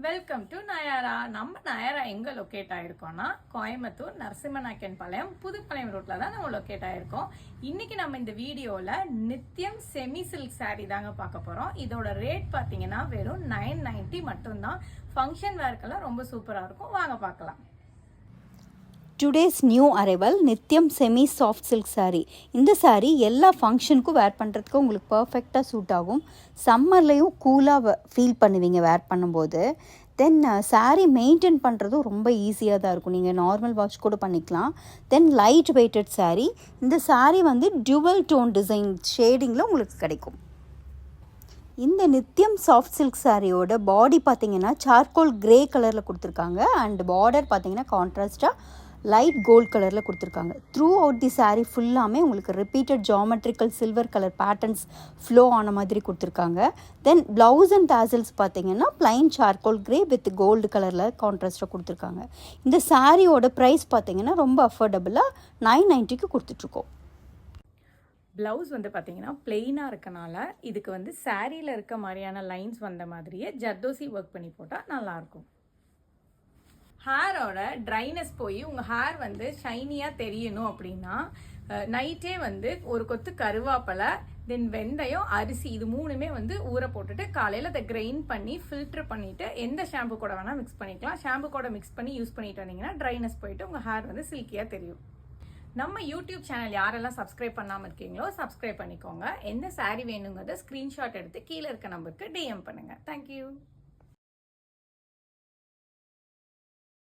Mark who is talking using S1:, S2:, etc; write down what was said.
S1: Welcome to Nayara. நம்ம நயாரா எங்க locate ஆயிருக்கோம்னா Coimbatore Narasimhanaickan பாளையம் புதுப்பாளையம் ரோட்ல தான் நம்ம லொக்கேட் ஆயிருக்கோம். இன்னைக்கு நம்ம இந்த வீடியோல நித்தியம் செமி சில்க் சாரி தாங்க பார்க்க போறோம். இதோட ரேட் பாத்தீங்கன்னா வெறும் 990 மட்டும்தான். ஃபங்க்ஷன் வேர்க்கெல்லாம் ரொம்ப சூப்பரா இருக்கும். வாங்க பார்க்கலாம்.
S2: டுடேஸ் நியூ அரைவல் நித்தியம் செமி சாஃப்ட் சில்க் சாரீ. இந்த சாரீ எல்லா ஃபங்க்ஷனுக்கும் வேர் பண்ணுறதுக்கு உங்களுக்கு பர்ஃபெக்டாக சூட் ஆகும். சம்மர்லேயும் கூலாக ஃபீல் பண்ணுவீங்க வேர் பண்ணும்போது. தென் சாரீ மெயின்டைன் பண்ணுறதும் ரொம்ப ஈஸியாக தான் இருக்கும். நீங்கள் நார்மல் வாஷ் கூட பண்ணிக்கலாம். Then light weighted sari. இந்த சாரீ வந்து டியூவல் டோன் டிசைன் ஷேடிங்கில் உங்களுக்கு கிடைக்கும். இந்த நித்தியம் சாஃப்ட் சில்க் சாரியோட பாடி பார்த்தீங்கன்னா சார்கோல் கிரே கலரில் கொடுத்துருக்காங்க. அண்ட் பார்டர் பார்த்தீங்கன்னா கான்ட்ராஸ்டாக லைட் கோல்ட் கலரில் கொடுத்துருக்காங்க. த்ரூ அவுட் தி சாரீ ஃபுல்லாமே உங்களுக்கு repeated geometrical silver colour patterns flow ஆன மாதிரி கொடுத்துருக்காங்க. தென் ப்ளவுஸ் அண்ட் டாசல்ஸ் பார்த்தீங்கன்னா plain charcoal grey with gold கலரில் கான்ட்ராஸ்டாக கொடுத்துருக்காங்க. இந்த சாரியோட ப்ரைஸ் பார்த்தீங்கன்னா ரொம்ப அஃபோர்டபுளாக 990க்கு கொடுத்துட்ருக்கோம்.
S1: ப்ளவுஸ் வந்து பார்த்தீங்கன்னா பிளெயினாக இருக்கனால இதுக்கு வந்து சாரியில் இருக்க மாதிரியான லைன்ஸ் வந்த மாதிரியே ஜர்தோசி ஒர்க் பண்ணி போட்டால் நல்லாயிருக்கும். ஹேரோட ட்ரைனஸ் போய் உங்கள் ஹேர் வந்து ஷைனியாக தெரியணும் அப்படின்னா நைட்டே வந்து ஒரு கொத்து கருவேப்பிலை, தென் வெந்தயம், அரிசி இது மூணுமே வந்து ஊற போட்டுட்டு காலையில் அதை கிரைண்ட் பண்ணி ஃபில்டர் பண்ணிவிட்டு எந்த ஷாம்பு கூட வேணால் மிக்ஸ் பண்ணிக்கலாம். ஷாம்பு கூட மிக்ஸ் பண்ணி யூஸ் பண்ணிட்டு வந்தீங்கன்னா ட்ரைனஸ் போயிட்டு உங்கள் ஹேர் வந்து சில்கியாக தெரியும். நம்ம யூடியூப் சேனல் யாரெல்லாம் சப்ஸ்கிரைப் பண்ணாமல் இருக்கீங்களோ சப்ஸ்கிரைப் பண்ணிக்கோங்க. எந்த சாரீ வேணுங்கிறத ஸ்க்ரீன்ஷாட் எடுத்து கீழே இருக்க நம்பருக்கு டிஎம் பண்ணுங்கள். தேங்க்யூ.